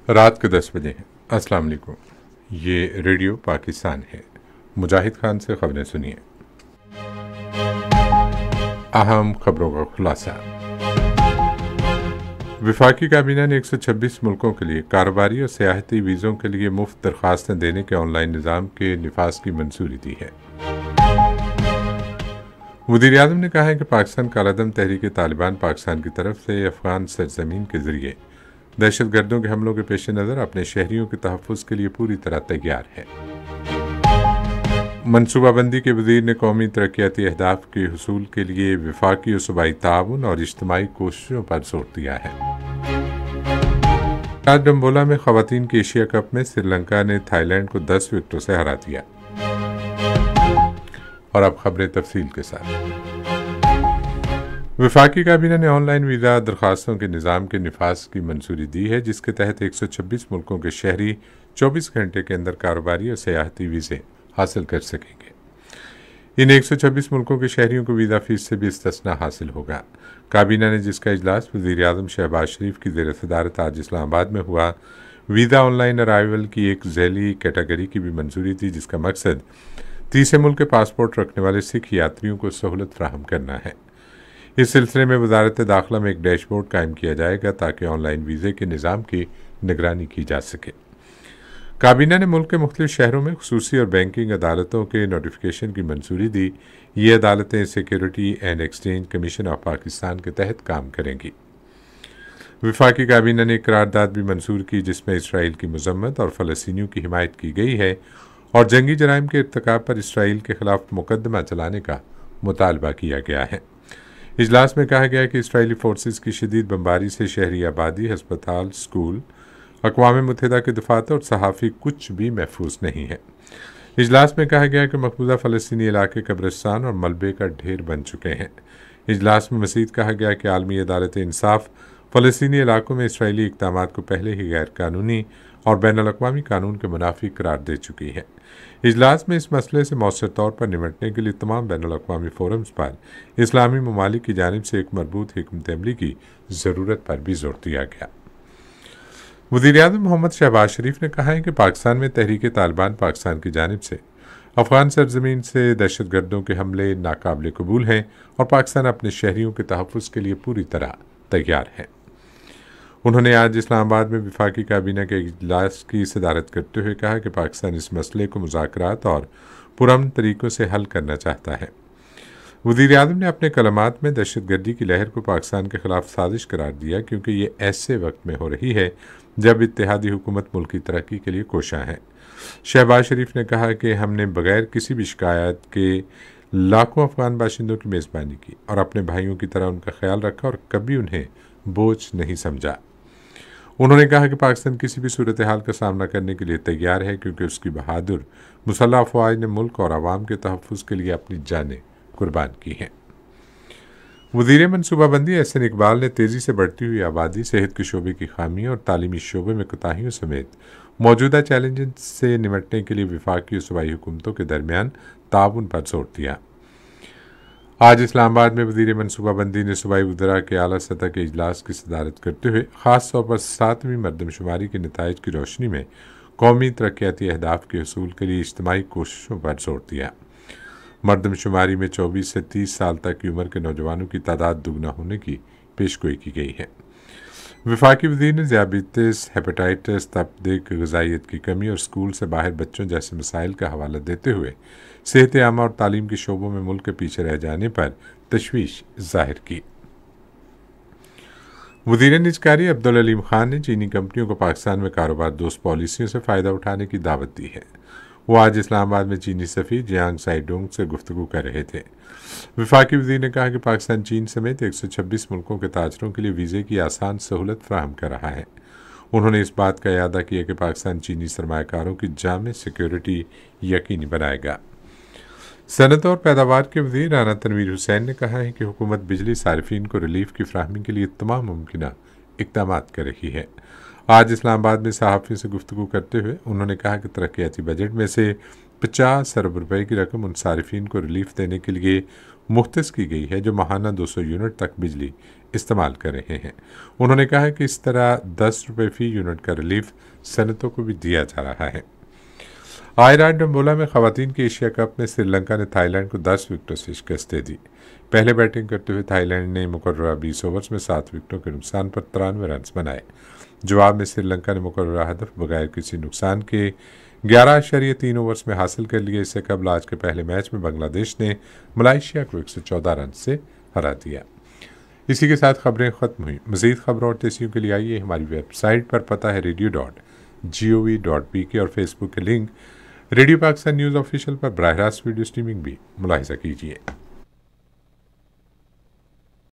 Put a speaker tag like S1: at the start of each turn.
S1: रात के 10 बजे हैं। अस्सलाम वालेकुम। ये रेडियो पाकिस्तान है। मुजाहिद खान से खबरें सुनिए। अहम खबरों का खुलासा। वफाकी काबीना ने 126 मुल्कों के लिए कारोबारी और सियाहती वीज़ों के लिए मुफ्त दरख्वास्तें देने के ऑनलाइन निज़ाम के निफाज की मंजूरी दी है। वज़ीर-ए-आज़म ने कहा है कि पाकिस्तान कालादम तहरीक तालिबान पाकिस्तान की तरफ से अफगान सरजमीन के जरिए दहशतगर्दों के हमलों के पेश नज़र अपने शहरियों के तहफ़्फ़ुज़ के लिए पूरी तरह तैयार है। मनसूबाबंदी के वज़ीर ने कौमी तरक्याती अहदाफ के हुसूल के लिए वफाकी और सूबाई ताउन और इज्तिमाई कोशिशों पर जोर दिया है। आज डम्बोला में ख़वातीन के एशिया कप में श्रीलंका ने थाईलैंड को 10 विकेटों से हरा दिया। और अब खबरें तफसील के साथ। वफाकी काबीना ने ऑनलाइन वीज़ा दरख्वास्तों के निज़ाम के निफाज की मंजूरी दी है, जिसके तहत 126 मुल्कों के शहरी 24 घंटे के अंदर कारोबारी और सियाहती वीज़े हासिल कर सकेंगे। इन 126 मुल्कों के शहरियों को वीज़ा फीस से भी इस्तिस्ना हासिल होगा। काबीना ने, जिसका इजलास वज़ीर-ए-आज़म शहबाज शरीफ की ज़ेर सदारत आज इस्लामाबाद में हुआ, वीज़ा ऑनलाइन अराइवल की एक झैली कैटेगरी की भी मंजूरी दी, जिसका मकसद तीसरे मुल्क के पासपोर्ट रखने वाले सिख यात्रियों को सहूलत फराहम करना है। इस सिलसिले में वजारत दाखिला में एक डैशबोर्ड कायम किया जाएगा ताकि ऑनलाइन वीज़े के निज़ाम की निगरानी की जा सके। काबीना ने मुल्क के मुख्तलिफ शहरों में खुसूसी और बैंकिंग अदालतों के नोटिफिकेशन की मंजूरी दी। ये अदालतें security and exchange commission of Pakistan के तहत काम करेंगी। वफाकी काबीना ने एक करारदाद भी मंजूर की, जिसमें इसराइल की मजम्मत और फ़लस्तीनियों की हिमायत की गई है और जंगी जराइम के इर्तिकाब पर इसराइल के खिलाफ मुकदमा चलाने का मुतालबा किया गया है। इजलास में कहा गया कि इसराइली फोर्सेस की शदीद बमबारी से शहरी आबादी, हस्पताल, स्कूल, अक़वाम मुत्तहिदा के दफातर और सहाफ़ी कुछ भी महफूज नहीं है। इजलास में कहा गया कि मकबूजा फ़लस्तीनी इलाके कब्रिस्तान और मलबे का ढेर बन चुके हैं। इजलास में मज़ीद कहा गया कि आलमी अदालत इंसाफ फ़लस्तीनी इलाकों में इसराइली इक़दाम को पहले ही गैर कानूनी और बैनुल-अक़वामी कानून के मुनाफिक करार दे चुकी है। इजलास में इस मसले से मौसर तौर पर निपटने के लिए तमाम बैनुल-अक़वामी फोरम्स पर इस्लामी ममालिक की जानिब से एक मरबूत हिकमत अमली की ज़रूरत पर भी जोर दिया गया। वज़ीर-ए-आज़म मोहम्मद शहबाज शरीफ ने कहा है कि पाकिस्तान में तहरीक तालिबान पाकिस्तान की जानिब से अफगान सरजमीन से दहशतगर्दों के हमले नाकाबिल कबूल हैं और पाकिस्तान अपने शहरियों के तहफ़्फ़ुज़ के लिए पूरी तरह तैयार है। उन्होंने आज इस्लामाबाद में वफाकी काबीना के इजलास की सदारत करते हुए कहा कि पाकिस्तान इस मसले को मुज़ाकरात और पुरअमन तरीक़ों से हल करना चाहता है। वज़ीर-ए-आज़म ने अपने कलमात में दहशतगर्दी की लहर को पाकिस्तान के खिलाफ साजिश करार दिया, क्योंकि ये ऐसे वक्त में हो रही है जब इत्तेहादी हुकूमत मुल्क की तरक्की के लिए कोशा है। शहबाज शरीफ ने कहा कि हमने बगैर किसी भी शिकायत के लाखों अफगान बाशिंदों की मेज़बानी की और अपने भाइयों की तरह उनका ख्याल रखा और कभी उन्हें बोझ नहीं समझा। उन्होंने कहा कि पाकिस्तान किसी भी सूरत हाल का सामना करने के लिए तैयार है, क्योंकि उसकी बहादुर मुसल्लह अफवाज ने मुल्क और आवाम के तहफ़्फ़ुज़ के लिए अपनी जानें कुर्बान की हैं। वज़ीर मनसूबाबंदी एहसन इकबाल ने तेज़ी से बढ़ती हुई आबादी, सेहत के शोबे की खामियों और तालीमी शोबे में कोताहियों समेत मौजूदा चैलेंज से निपटने के लिए वफाकी और सूबाई हुकूमतों के दरमियान ताउन पर जोर दिया। आज इस्लामाबाद में वज़ीर मनसूबाबंदी ने सूबाई वज़रा के आला सतह के इजलास की सदारत करते हुए ख़ास तौर पर 7वीं मरदमशुमारी के नताइज की रोशनी में कौमी तरक्याती अहदाफ के हसूल के लिए इज्तिमाई कोशिशों पर जोर दिया। मरदमशुमारी में 24 से 30 साल तक की उम्र के नौजवानों की तादाद दुगना होने की पेशगोई की गई है। वफाकी वज़ीर ने ज़ियाबतीस, हेपेटाइटिस, तपदिक, ग़िज़ाइयत की कमी और स्कूल से बाहर बच्चों जैसे मसाइल का हवाला देते हुए सेहत आमा और तालीम के शोबों में मुल्क के पीछे रह जाने पर तशवीश जाहिर की। वज़ीर निजकारी अब्दुल अलीम खान ने चीनी कंपनियों को पाकिस्तान में कारोबार दोस्त पॉलिसियों से फ़ायदा उठाने की दावत दी है। वो आज इस्लामाबाद में चीनी सफ़ीर जियांग साइडोंग से गुफ्तगू कर रहे थे। वफाकी वज़ीर ने कहा कि पाकिस्तान चीन समेत 126 मुल्कों के ताजरों के लिए वीज़े की आसान सहूलत फराहम कर रहा है। उन्होंने इस बात का इरादा किया कि पाकिस्तान चीनी सरमायाकारों की जामे सिक्योरिटी यकीनी बनाएगा। सनत और पैदावार के वज़ीर राना तनवीर हुसैन ने कहा है कि हुकूमत बिजली सारिफीन को रिलीफ की फ्राहमी के लिए तमाम मुमकिन इक़दाम कर रही है। आज इस्लामाबाद में सहाफ़ियों से गुफ्तगू करते हुए उन्होंने कहा कि तरक्याती बजट में से 50 अरब रुपये की रकम उन सारिफीन को रिलीफ देने के लिए मुख्तस की गई है जो माहाना 200 यूनिट तक बिजली इस्तेमाल कर रहे हैं। उन्होंने कहा कि इस तरह 10 रुपये फी यूनिट का रिलीफ सनतों को भी दिया जा रहा है। आयरलैंड डम्बोला में खवातीन के एशिया कप में श्रीलंका ने थाईलैंड को 10 विकेटों से शिकस्त दे दी। पहले बैटिंग करते हुए थाईलैंड ने मुकर्ररा 20 ओवर्स में 7 विकेटों के नुकसान पर 93 रन बनाए। जवाब में श्रीलंका ने मुकर्ररा हदफ बगैर किसी नुकसान के 11.3 ओवर्स में हासिल कर लिए। इससे कबल आज के पहले मैच में बांग्लादेश ने मलेशिया को 114 रन से हरा दिया। इसी के साथ खबरें खत्म हुई। मजीद खबरों और तस्वीरों के लिए आइए हमारी वेबसाइट पर, पता है radio.gov.pk और फेसबुक के link radio Pakistan news official पर बराह रास्त वीडियो स्ट्रीमिंग भी मुलाहिजा कीजिए।